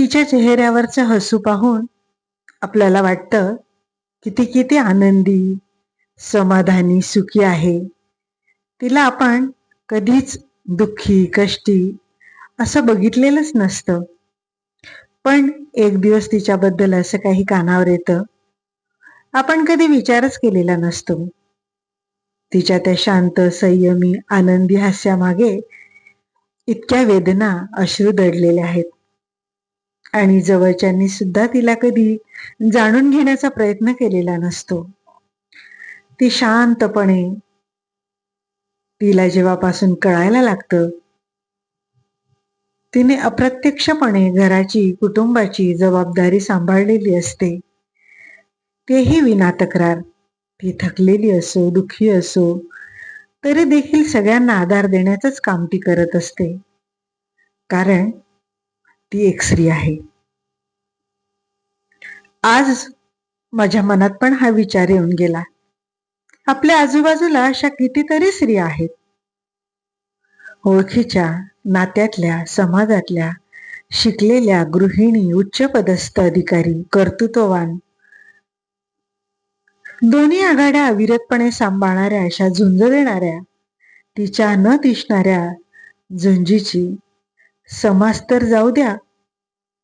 तिच्या चेहऱ्यावरचं हसू पाहून आपल्याला वाटतं की ती किती आनंदी, समाधानी, सुखी आहे. तिला आपण कधीच दुःखी, कष्टी असं बघितलेलंच नसतं. पण एक दिवस तिच्याबद्दल असं काही कानावर येतं, आपण कधी विचारच केलेला नसतो. तिच्या त्या शांत, संयमी, आनंदी हास्यामागे इतक्या वेदना, अश्रू दडलेले आहेत. आणि जवळच्यांनी सुद्धा तिला कधी जाणून घेण्याचा प्रयत्न केलेला नसतो. ती शांतपणे, तिला जेव्हापासून कळायला लागतं, तिने अप्रत्यक्षपणे घराची, कुटुंबाची जबाबदारी सांभाळलेली असते. तेही विना तक्रार. ती थकलेली असो, दुःखी असो, तरी देखील सगळ्यांना आधार देण्याचंच काम ती करत असते. कारण ती एक स्त्री आहे. आज माझ्या मनात पण हा विचार येऊन गेला. आपल्या आजूबाजूला अशा कितीतरी स्त्रिया आहेत, ओळखीच्या, नात्यातल्या, समाजातल्या, शिकलेल्या, गृहिणी, उच्चपदस्थ अधिकारी, कर्तृत्ववान, दोन्ही आघाड्या अविरतपणे सांभाळणाऱ्या, अशा झुंज देणाऱ्या, तिच्या न दिसणाऱ्या झुंजीची समाज तर जाऊ द्या,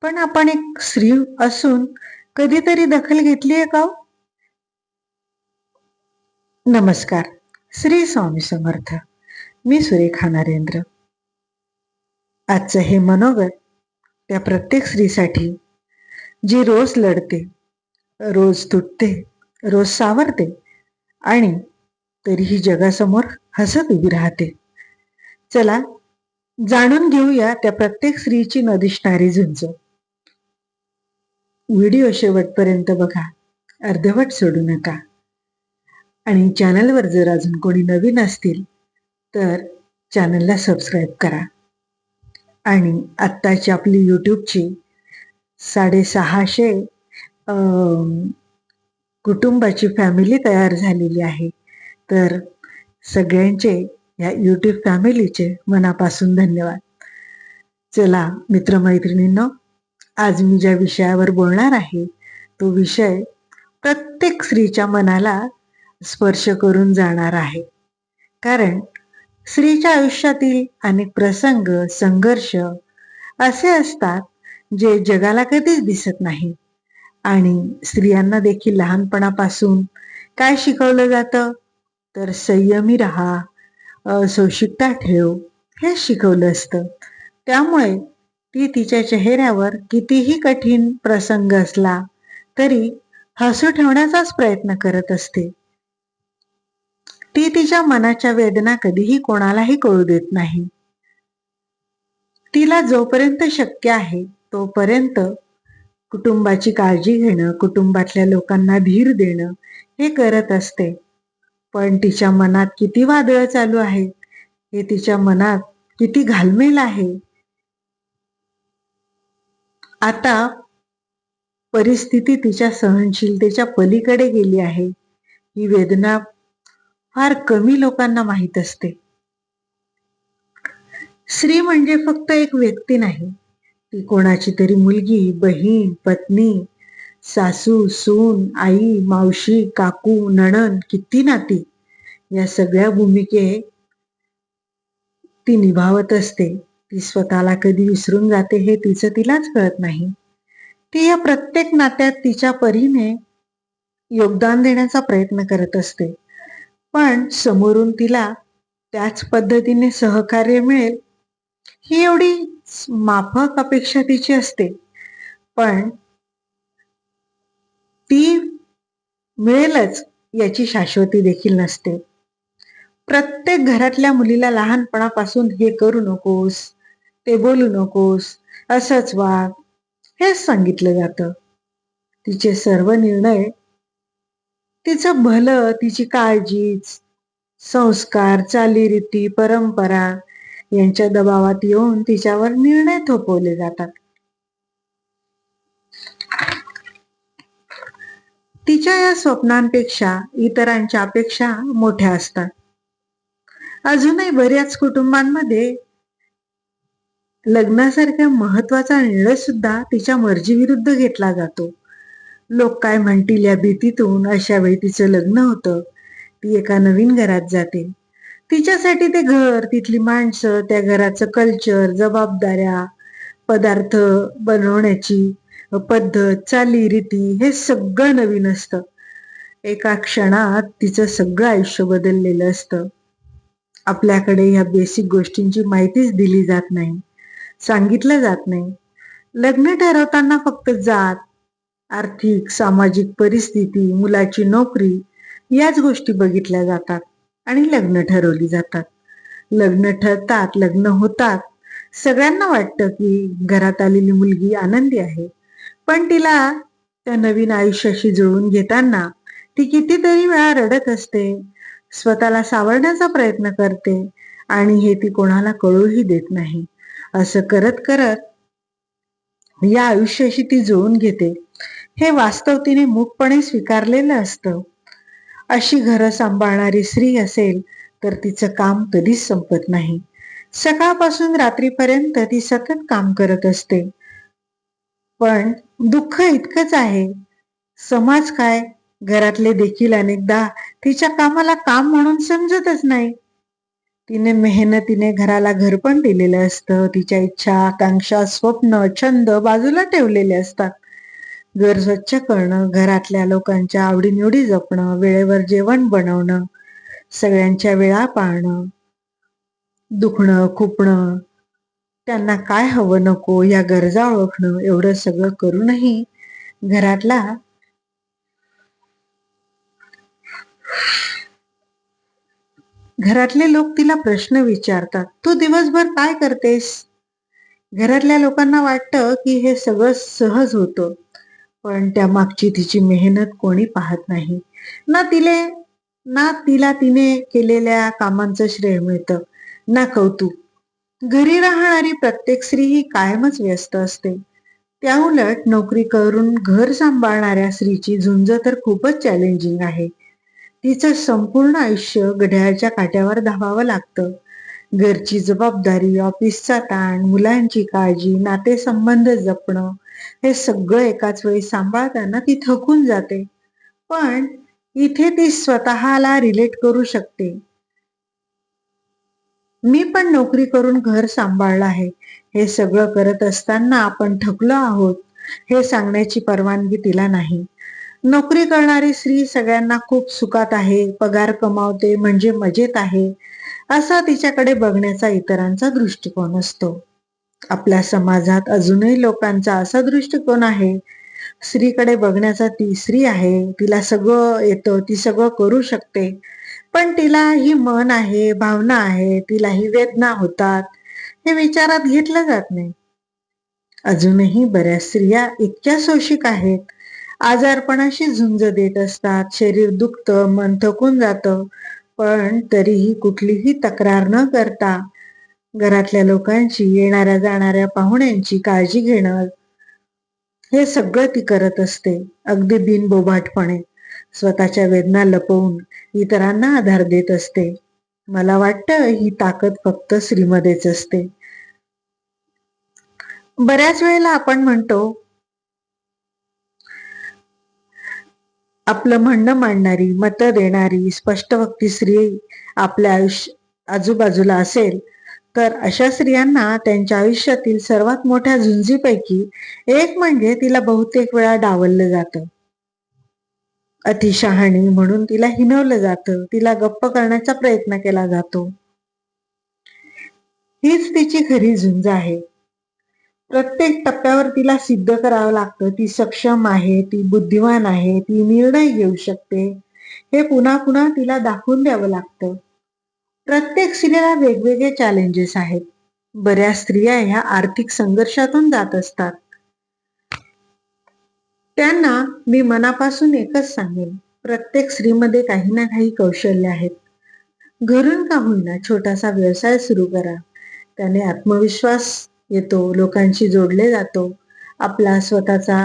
पण आपण एक स्त्री असून कधीतरी दखल घेतलीये का हो? नमस्कार. श्री स्वामी समर्थ. मी सुरेखा नरेंद्र. आजचं हे मनोगत त्या प्रत्येक स्त्रीसाठी जी रोज लढते, रोज तुटते, रोज सावरते आणि तरीही जगासमोर हसत उभी राहते. चला जाणून घेऊया त्या प्रत्येक स्त्रीची न दिसणारी झुंज. व्हिडिओ शेवटपर्यंत बघा, अर्धवट सोडू नका. आणि चॅनलवर जर अजून कोणी नवीन असतील तर चॅनलला सबस्क्राईब करा. आणि आत्ताची आपली यूट्यूबची 650 कुटुंबाची फॅमिली तयार झालेली आहे. तर सगळ्यांचे, या यूट्यूब फॅमिलीचे मनापासून धन्यवाद. चला मित्रमैत्रिणींनो, आज मी ज्या विषयावर बोलणार आहे तो विषय प्रत्येक स्त्रीच्या मनाला स्पर्श करून जाणार आहे. कारण स्त्रीच्या आयुष्यातील अनेक प्रसंग, संघर्ष असे असतात जे जगाला कधीच दिसत नाही. आणि स्त्रियांना देखील लहानपणापासून काय शिकवलं जातं, तर संयमी राहा, सौशिकता ठेव, हे शिकवलं असतं. त्यामुळे ती तिच्या चेहऱ्यावर कितीही कठीण प्रसंग असला तरी हसू ठेवण्याचाच प्रयत्न करत असते. ती तिच्या मनाच्या वेदना कधीही कोणालाही कळू देत नाही. तिला जोपर्यंत शक्य आहे तोपर्यंत कुटुंबाची काळजी घेणं, कुटुंबातल्या लोकांना धीर देणं हे करत असते. पण तिच्या मनात किती वादळ चालू आहेत, हे तिच्या मनात किती घालमेल आहे. आता परिस्थिती तिच्या सहनशीलतेच्या पलीकडे गेली आहे. ही वेदना फार कमी लोकांना माहीत असते. स्त्री म्हणजे फक्त एक व्यक्ती नाही, ती कोणाची तरी मुलगी, बहीण, पत्नी, सासू, सून, आई, मावशी, काकू, नणंद, किती नाती, या सगळ्या भूमिके ती निभावत असते. ती स्वतःला कधी विसरून जाते हे तिलाच कळत नाही. ती या प्रत्येक नात्यात तिच्या परीने योगदान देण्याचा प्रयत्न करत असते. पण समोरून तिला त्याच पद्धतीने सहकार्य मिळेल ही एवढी माफक अपेक्षा तिची असते. पण ती मिळेलच याची शाश्वती देखील नसते. प्रत्येक घरातल्या मुलीला लहानपणापासून हे करू नकोस, ते बोलू नकोस, असंच वाग, हेच सांगितलं जातं. तिचे सर्व निर्णय, तिचं भलं, तिची काळजी, संस्कार, चालीरीती, परंपरा यांच्या दबावात येऊन तिच्यावर निर्णय थोपवले जातात. तिच्या या स्वप्नांपेक्षा इतरांच्या अपेक्षा मोठ्या असतात. अजूनही बऱ्याच कुटुंबांमध्ये लग्नासारख्या महत्वाचा निर्णय सुद्धा तिच्या मर्जीविरुद्ध घेतला जातो. लोक काय म्हणतील या भीतीतून अशा वेळी तिचं लग्न होतं. ती एका नवीन घरात जाते. तिच्यासाठी ते घर, तिथली माणसं, त्या घराचं कल्चर, जबाबदाऱ्या, पदार्थ बनवण्याची पद्धत, चालीरीती हे सगळं नवीन असतं. एका क्षणात तिचं सगळं आयुष्य बदललेलं असतं. आपल्याकडे ह्या बेसिक गोष्टींची माहितीच दिली जात नाही, सांगितलं जात नाही. लग्न ठरवताना फक्त जात, आर्थिक, सामाजिक परिस्थिती, मुलाची नोकरी याच गोष्टी बघितल्या जातात आणि लग्न ठरवली जातात. लग्न ठरतात, लग्न होतात. सगळ्यांना वाटतं की घरात आलेली मुलगी आनंदी आहे. पण तिला त्या नवीन आयुष्याशी जुळवून घेताना ती कितीतरी वेळा रडत असते, स्वतःला सावरण्याचा प्रयत्न करते आणि हे ती कोणाला कळूही देत नाही. असं करत करत या आयुष्याशी ती जुळून घेते. हे वास्तव तिने मूकपणे स्वीकारलेलं असतं. अशी घरं सांभाळणारी स्त्री असेल तर तिचं काम कधीच संपत नाही. सकाळपासून रात्रीपर्यंत ती सतत काम करत असते. पण दुःख इतकंच आहे, समाज काय, घरातले देखील अनेकदा तिच्या कामाला काम म्हणून समजतच नाही. तिने मेहनतीने घराला घर पण दिलेलं असतं. तिच्या इच्छा, आकांक्षा, स्वप्न, छंद बाजूला ठेवलेले असतात. घर स्वच्छ करणं, घरातल्या लोकांच्या आवडीनिवडी जपणं, वेळेवर जेवण बनवणं, सगळ्यांच्या वेळा पाळणं, दुखणं, खुपणं, त्यांना काय हवं नको या गरजा ओळखणं, एवढं सगळं करूनही घरातला घरातले लोक तिला प्रश्न विचारतात, तू दिवसभर काय करतेस? घरातल्या लोकांना वाटतं की हे सगळं सहज होतं, पण त्या मागची तिची मेहनत कोणी पाहत नाही. ना तिले ना तिला तिने केलेल्या कामांचं श्रेय मिळतं, ना कौतुक. घरी राहणारी प्रत्येक स्त्री ही कायमच व्यस्त असते. त्याउलट नोकरी करून घर सांभाळणाऱ्या स्त्रीची झुंज तर खूपच चॅलेंजिंग आहे. तिचं संपूर्ण आयुष्य घड्याळाच्या काट्यावर धावावं लागतं. घरची जबाबदारी, ऑफिसचा ताण, मुलांची काळजी, नातेसंबंध जपणं हे सगळं एकाच वेळी सांभाळताना ती थकून जाते. पण इथे ती स्वतःला रिलेट करू शकते. मी पण नोकरी करून घर सांभाळलं आहे. हे सगळं करत असताना आपण थकलो आहोत हे सांगण्याची परवानगी तिला नाही. नोकरी करणारी स्त्री सगळ्यांना खूप सुखात आहे, पगार कमावते म्हणजे मजेत आहे, असा तिच्याकडे बघण्याचा इतरांचा दृष्टिकोन असतो. आपल्या समाजात अजूनही लोकांचा असा दृष्टिकोन आहे, स्त्रीकडे बघण्याचा, ती स्त्री आहे, तिला सगळं येतं, ती सगळं करू शकते. पण तिला ही मन आहे, भावना आहे, तिला ही वेदना होतात, हे विचारात घेतलं जात नाही. अजूनही बऱ्याच स्त्रिया इतक्या सोशिक आहेत, आजारपणाशी झुंज देत असतात, शरीर दुखतं, मन थकून जातं, पण तरीही कुठलीही तक्रार न करता घरातल्या लोकांची, येणाऱ्या जाणाऱ्या पाहुण्यांची काळजी घेणं हे सगळं ती करत असते, अगदी बिनबोभाटपणे. स्वतःच्या वेदना लपवून इतरांना आधार देत असते. मला वाटतं ही ताकद फक्त स्त्रीमध्येच असते. बऱ्याच वेळेला आपण म्हणतो, आपलं म्हणणं मांडणारी, मतं देणारी, स्पष्टवक्ती स्त्री आपल्या आजूबाजूला असेल तर अशा स्त्रियांना त्यांच्या आयुष्यातील सर्वात मोठ्या झुंजीपैकी एक म्हणजे तिला बहुतेक वेळा डावललं जातं. अतिशहाणी म्हणून तिला हिणवलं जातं, तिला गप्प करण्याचा प्रयत्न केला जातो. हीच तिची खरी झुंज आहे. प्रत्येक टप्प्यावर तिला सिद्ध करावं लागतं, ती सक्षम आहे, ती बुद्धिमान आहे, ती निर्णय घेऊ शकते, हे पुन्हा पुन्हा तिला दाखवून द्यावं लागतं. प्रत्येक स्त्रीला वेगवेगळे चॅलेंजेस आहेत. बऱ्याच स्त्रिया ह्या आर्थिक संघर्षातून जात असतात. त्यांना मी मनापासून एकच सांगेन, प्रत्येक स्त्रीमध्ये काही ना काही कौशल्य आहेत. घरून का होईना छोटासा व्यवसाय सुरू करा. त्याने आत्मविश्वास येतो, लोकांशी जोडले जातो, आपला स्वतःचा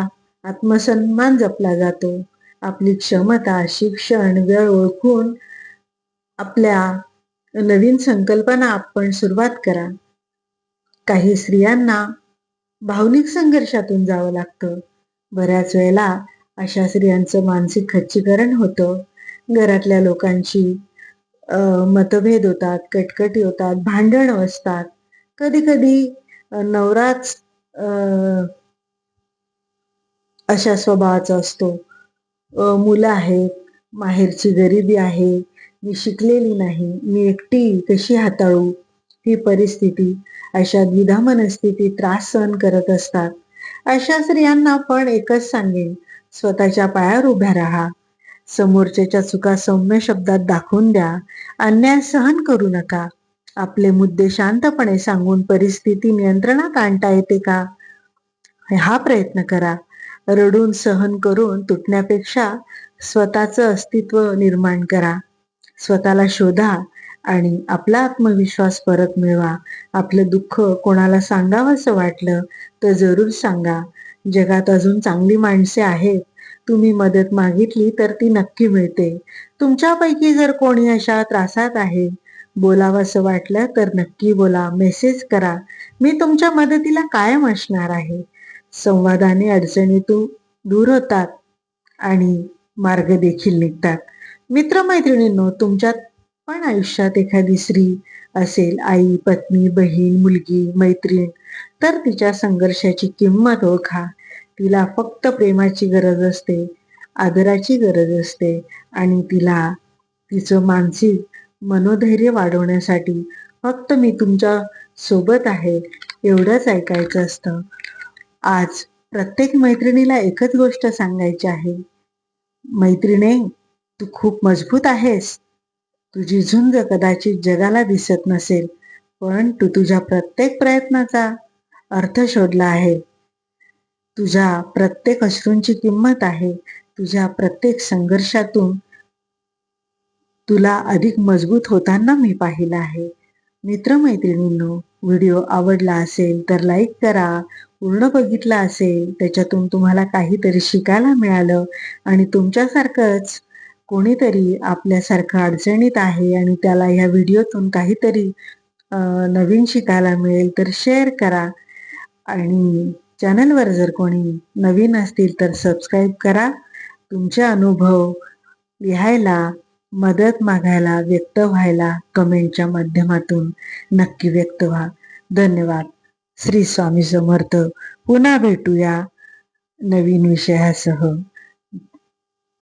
आत्मसन्मान जपला जातो. आपली क्षमता, शिक्षण, वेळ ओळखून आपल्या नवीन संकल्पना आपण सुरुवात करा. काही स्त्रियांना भावनिक संघर्षातून जावं लागतं. बऱ्याच वेळेला अशा स्त्रियांचं मानसिक खच्चीकरण होतं. घरातल्या लोकांची मतभेद होतात, कटकटी होतात, भांडणं असतात. कधी-कधी नवराच अ, अशा स्वभावाचा असतो. मुलं आहेत, माहेरची गरिबी आहे, मी शिकलेली नाही, मी एकटी कशी हाताळू ही परिस्थिती, अशा द्विधा मनस्थिती त्रास सहन करत असतात. अशा स्त्रियांना पण एकच सांगेन, स्वतःच्या पायावर उभ्या राहा. समोरच्याच्या चुका सौम्य शब्दात दाखवून द्या. अन्याय सहन करू नका. आपले मुद्दे शांतपणे सांगून परिस्थिती नियंत्रणात आणता येते का? हा प्रयत्न करा. रडून सहन करून तुटण्यापेक्षा स्वतःचं अस्तित्व निर्माण करा. स्वतःला शोधा आणि आपला आत्मविश्वास परत मिळवा. आपलं दुःख कोणाला सांगावंसं वाटलं तर जरूर सांगा. जगात अजून चांगली माणसे आहेत. तुम्ही मदत मागितली तर ती नक्की मिळते. तुमच्यापैकी जर कोणी अशा त्रासात आहे, बोलावंसं वाटलं तर नक्की बोला, मेसेज करा. मी तुमच्या मदतीला कायम असणार आहे. संवादाने अडचणीतून दूर होतात आणि मार्ग देखील निघतात. मित्रमैत्रिणींनो, तुमच्यात पण आयुष्यात एखादी स्त्री असेल, आई, पत्नी, बहीण, मुलगी, मैत्रीण, तर तिच्या संघर्षाची किंमत ओळखा. तिला फक्त प्रेमाची गरज असते, आदराची गरज असते आणि तिला तिचं मानसिक मनोधैर्य वाढवण्यासाठी फक्त मी तुमच्या सोबत आहे एवढंच ऐकायचं असतं. आज प्रत्येक मैत्रिणीला एकच गोष्ट सांगायची आहे. मैत्रिणे, तू खूप मजबूत आहेस. तुझी झुंज कदाचित जगाला दिसत नसेल, पण तू तुझ्या प्रत्येक प्रयत्नाचा अर्थ शोधला आहे. तुझ्या प्रत्येक अश्रूंची किंमत आहे. तुझ्या प्रत्येक संघर्षातून तुला अधिक मजबूत होताना मी पाहिलं आहे. मित्रमैत्रिणींनो, व्हिडिओ आवडला असेल तर लाईक करा. पूर्ण बघितला असेल, त्याच्यातून तुम्हाला काहीतरी शिकायला मिळालं आणि तुमच्यासारखंच कोणीतरी आपल्यासारखं अडचणीत आहे आणि त्याला ह्या व्हिडिओतून काहीतरी नवीन शिकायला मिळेल तर शेअर करा आणि चॅनलवर जर कोणी नवीन असतील तर सबस्क्राईब करा. तुमचे अनुभव लिहायला, मदत मागायला, व्यक्त व्हायला कमेंटच्या माध्यमातून नक्की व्यक्त व्हा. धन्यवाद. श्री स्वामी समर्थ. पुन्हा भेटूया नवीन विषयासह.